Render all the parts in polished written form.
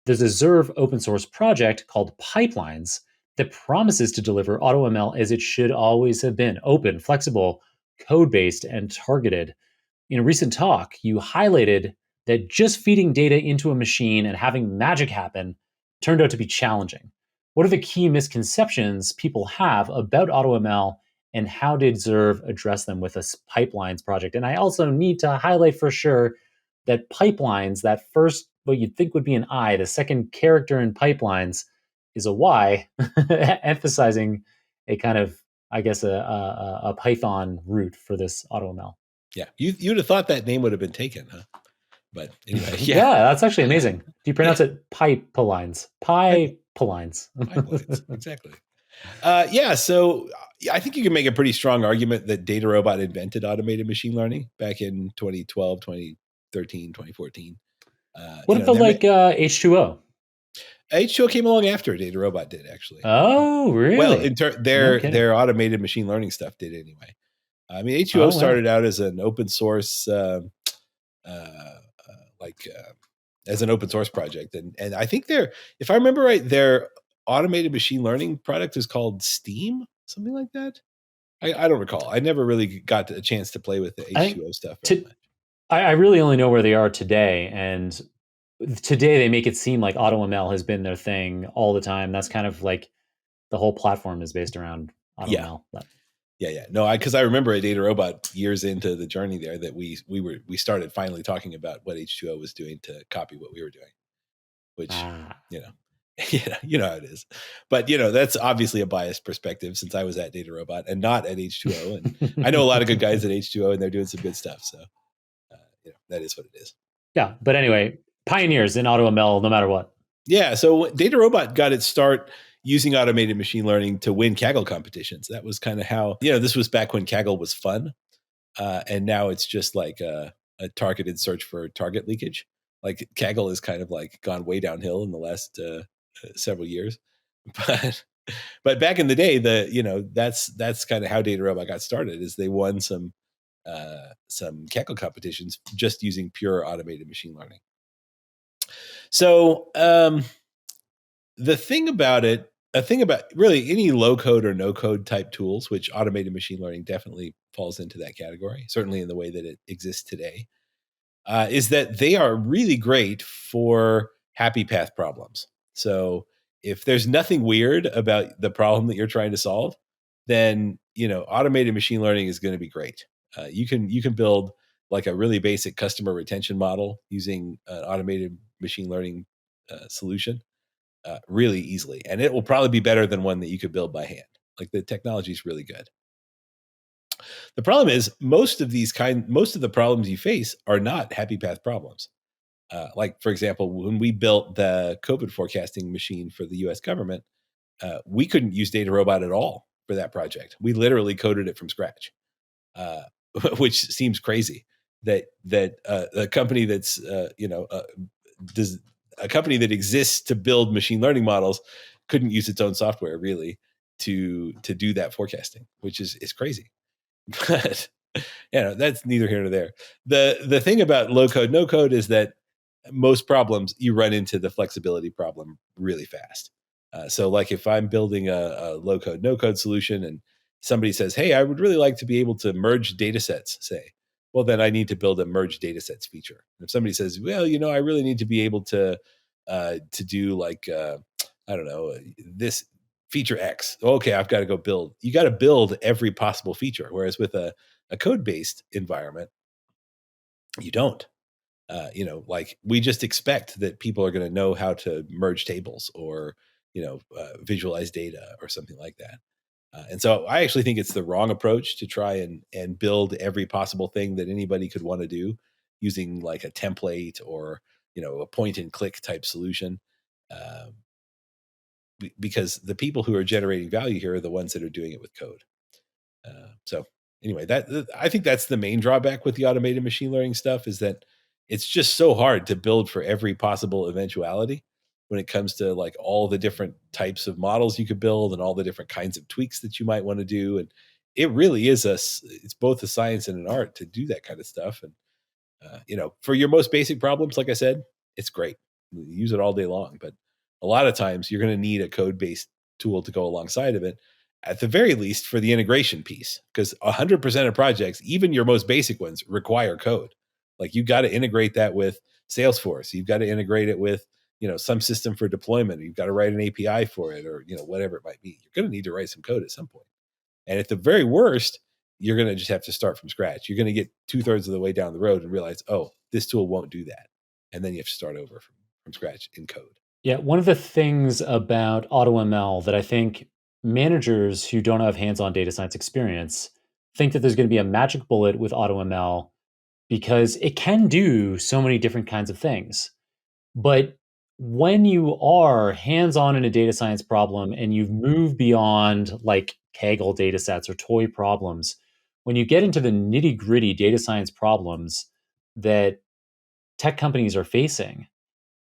there's a Zerve open source project called Pipelines that promises to deliver AutoML as it should always have been: open, flexible, code based, and targeted. In a recent talk, you highlighted that just feeding data into a machine and having magic happen turned out to be challenging. What are the key misconceptions people have about AutoML, and how did Zerve address them with this pipelines project? And I also need to highlight for sure that pipelines, that first, what you'd think would be an I, the second character in pipelines is a Y, emphasizing a kind of, I guess, a Python root for this AutoML. Yeah, you'd have thought that name would have been taken, huh? But anyway, Yeah, that's actually amazing. Do you pronounce it pipelines? Pipelines. Pipelines, exactly. Yeah, so I think you can make a pretty strong argument that DataRobot invented automated machine learning back in 2012, 2013, 2014. What about like H2O? H2O came along after DataRobot did, actually. Oh, really? Well, their automated machine learning stuff did anyway. I mean, H2O started out as an open source, as an open source project, and I think if I remember right, their automated machine learning product is called Steam, something like that. I don't recall. I never really got a chance to play with the H2O stuff very much. I really only know where they are today, and today they make it seem like AutoML has been their thing all the time. That's kind of like the whole platform is based around AutoML. Yeah. No, because I remember at DataRobot years into the journey there that we started finally talking about what H2O was doing to copy what we were doing, which you know how it is. But that's obviously a biased perspective since I was at DataRobot and not at H2O, and I know a lot of good guys at H2O and they're doing some good stuff. So that is what it is. Yeah, but anyway, pioneers in AutoML, no matter what. Yeah, so DataRobot got its start using automated machine learning to win Kaggle competitions. That was kind of how, this was back when Kaggle was fun. And now it's just like a targeted search for target leakage. Like Kaggle has kind of like gone way downhill in the last several years. But back in the day, that's kind of how DataRobot got started, is they won some Kaggle competitions just using pure automated machine learning. So the thing about really any low code or no code type tools, which automated machine learning definitely falls into that category, certainly in the way that it exists today, is that they are really great for happy path problems. So if there's nothing weird about the problem that you're trying to solve, then automated machine learning is going to be great. You can build like a really basic customer retention model using an automated machine learning solution really easily, and it will probably be better than one that you could build by hand. Like, the technology is really good. The problem is most of the problems you face are not happy path problems. Like, for example, when we built the COVID forecasting machine for the US government, we couldn't use DataRobot at all for that project. We literally coded it from scratch, which seems crazy that a company that's a company that exists to build machine learning models couldn't use its own software really to do that forecasting, which is crazy. But that's neither here nor there. The thing about low code, no code is that most problems you run into the flexibility problem really fast. So like if I'm building a low code, no code solution and somebody says, hey, I would really like to be able to merge data sets, say, well, then I need to build a merge data sets feature. And if somebody says, well, I really need to be able to do like, I don't know, this feature X. Okay, I've got to go build. You got to build every possible feature. Whereas with a code-based environment, you don't. Like we just expect that people are going to know how to merge tables or, visualize data or something like that. And so I actually think it's the wrong approach to try and build every possible thing that anybody could want to do using like a template or, a point and click type solution. Because the people who are generating value here are the ones that are doing it with code. So anyway, I think that's the main drawback with the automated machine learning stuff, is that it's just so hard to build for every possible eventuality when it comes to like all the different types of models you could build and all the different kinds of tweaks that you might want to do. And it really is it's both a science and an art to do that kind of stuff. And, for your most basic problems, like I said, it's great. use it all day long. But a lot of times you're going to need a code-based tool to go alongside of it, at the very least for the integration piece, because 100% of projects, even your most basic ones, require code. Like you got to integrate that with Salesforce. You've got to integrate it with, some system for deployment. You've got to write an API for it, or, whatever it might be. You're going to need to write some code at some point. And at the very worst, you're going to just have to start from scratch. You're going to get 2/3 of the way down the road and realize, oh, this tool won't do that. And then you have to start over from scratch in code. Yeah, one of the things about AutoML that I think managers who don't have hands-on data science experience think that there's going to be a magic bullet with AutoML because it can do so many different kinds of things. But when you are hands-on in a data science problem and you've moved beyond like Kaggle data sets or toy problems, when you get into the nitty-gritty data science problems that tech companies are facing,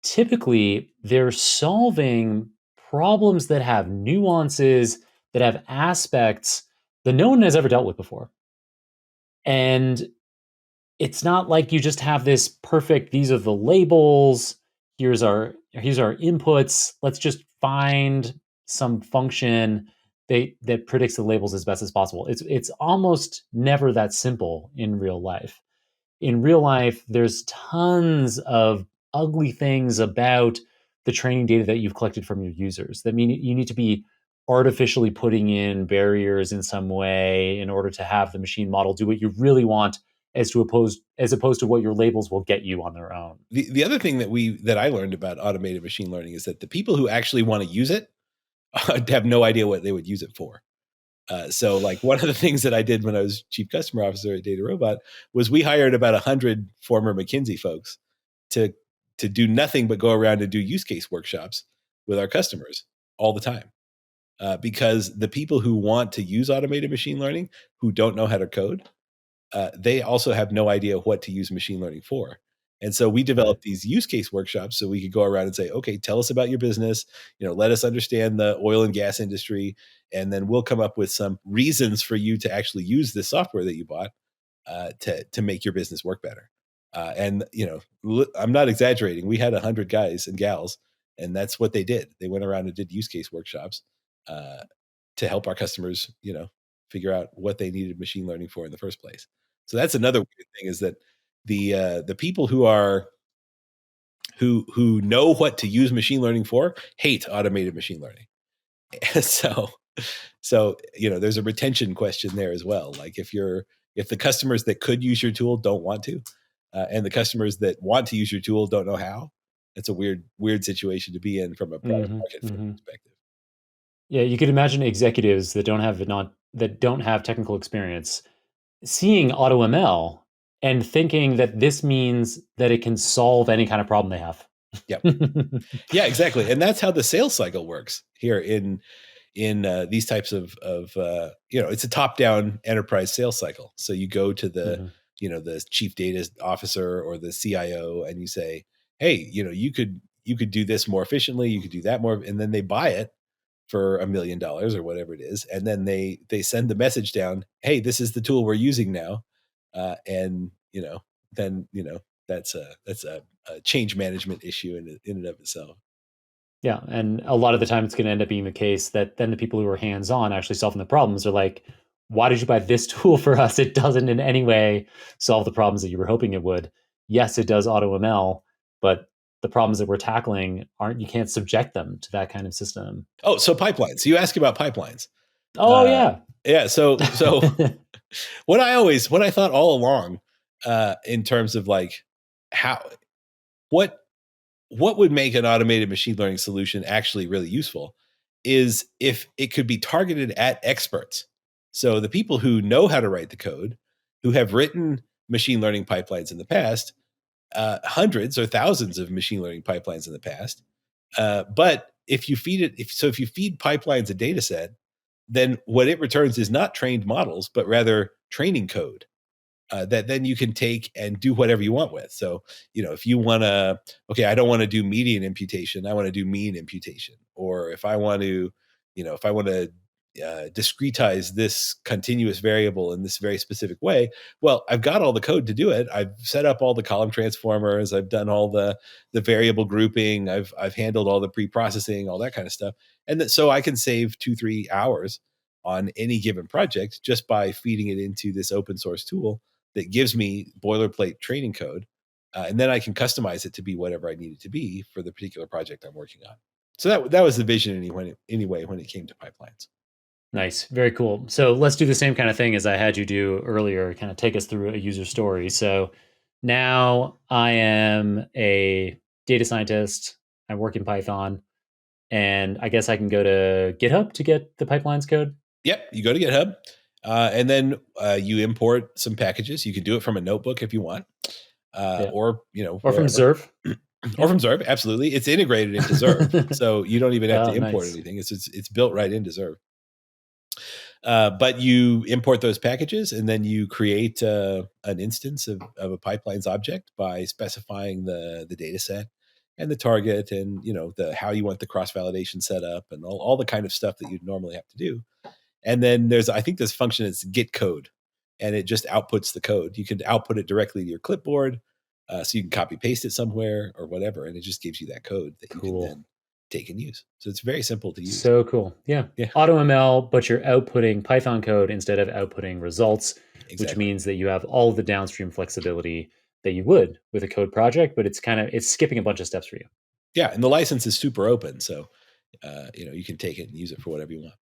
typically they're solving problems that have nuances, that have aspects that no one has ever dealt with before. And it's not like you just have this perfect, these are the labels, here's our inputs, let's just find some function that predicts the labels as best as possible. It's almost never that simple in real life. In real life, there's tons of ugly things about the training data that you've collected from your users. That mean you need to be artificially putting in barriers in some way in order to have the machine model do what you really want, as opposed to what your labels will get you on their own. The other thing that I learned about automated machine learning is that the people who actually want to use it have no idea what they would use it for. So like one of the things that I did when I was chief customer officer at Data Robot was we hired about 100 former McKinsey folks to do nothing but go around and do use case workshops with our customers all the time. Because the people who want to use automated machine learning, who don't know how to code, they also have no idea what to use machine learning for. And so we developed these use case workshops so we could go around and say, okay, tell us about your business, let us understand the oil and gas industry, and then we'll come up with some reasons for you to actually use this software that you bought to make your business work better. And I'm not exaggerating. We had 100 guys and gals, and that's what they did. They went around and did use case workshops to help our customers, figure out what they needed machine learning for in the first place. So that's another weird thing, is that the people who know what to use machine learning for hate automated machine learning. So there's a retention question there as well. Like if the customers that could use your tool don't want to, and the customers that want to use your tool don't know how, it's a weird situation to be in from a product market fit perspective. Yeah, you could imagine executives that don't have technical experience seeing AutoML and thinking that this means that it can solve any kind of problem they have. Yep. Yeah, exactly. And that's how the sales cycle works here in these types of it's a top-down enterprise sales cycle. So you go to the the chief data officer or the CIO and you say, hey, you could do this more efficiently, you could do that more, and then they buy it for $1 million or whatever it is, and then they send the message down, hey, this is the tool we're using now, and then that's a change management issue in and of itself. Yeah, and a lot of the time it's going to end up being the case that then the people who are hands-on actually solving the problems are like, why did you buy this tool for us? It doesn't in any way solve the problems that you were hoping it would. Yes, it does AutoML, but the problems that we're tackling you can't subject them to that kind of system. Oh, so pipelines. You ask about pipelines. Oh yeah. Yeah. So what I thought all along, in terms of like what would make an automated machine learning solution actually really useful is if it could be targeted at experts. So the people who know how to write the code, who have written machine learning pipelines in the past, hundreds or thousands of machine learning pipelines in the past. But if you feed pipelines a data set, then what it returns is not trained models, but rather training code. That then you can take and do whatever you want with. So, if you want to, okay, I don't want to do median imputation, I want to do mean imputation. Or if I want to discretize this continuous variable in this very specific way. Well, I've got all the code to do it. I've set up all the column transformers. I've done all the variable grouping. I've handled all the pre-processing, all that kind of stuff. And so I can save 2-3 hours on any given project just by feeding it into this open source tool that gives me boilerplate training code. And then I can customize it to be whatever I need it to be for the particular project I'm working on. So that was the vision anyway when it came to pipelines. Nice. Very cool. So let's do the same kind of thing as I had you do earlier, kind of take us through a user story. So now I am a data scientist. I work in Python, and I guess I can go to GitHub to get the pipelines code. Yep, you go to GitHub, and then you import some packages. You can do it from a notebook if you want, or or from wherever. Zerve. Or from Zerve. Absolutely, it's integrated into Zerve, so you don't even have to import nice. anything. It's built right into Zerve. But you import those packages, and then you create an instance of a pipelines object by specifying the data set and the target, and the how you want the cross validation set up, and all the kind of stuff that you'd normally have to do. And then I think this function is git code, and it just outputs the code. You can output it directly to your clipboard, so you can copy paste it somewhere or whatever, and it just gives you that code that you can then take and use. So it's very simple to use. So cool. Yeah. AutoML, but you're outputting Python code instead of outputting results, which means that you have all the downstream flexibility that you would with a code project, but it's skipping a bunch of steps for you. Yeah, and the license is super open, so you can take it and use it for whatever you want.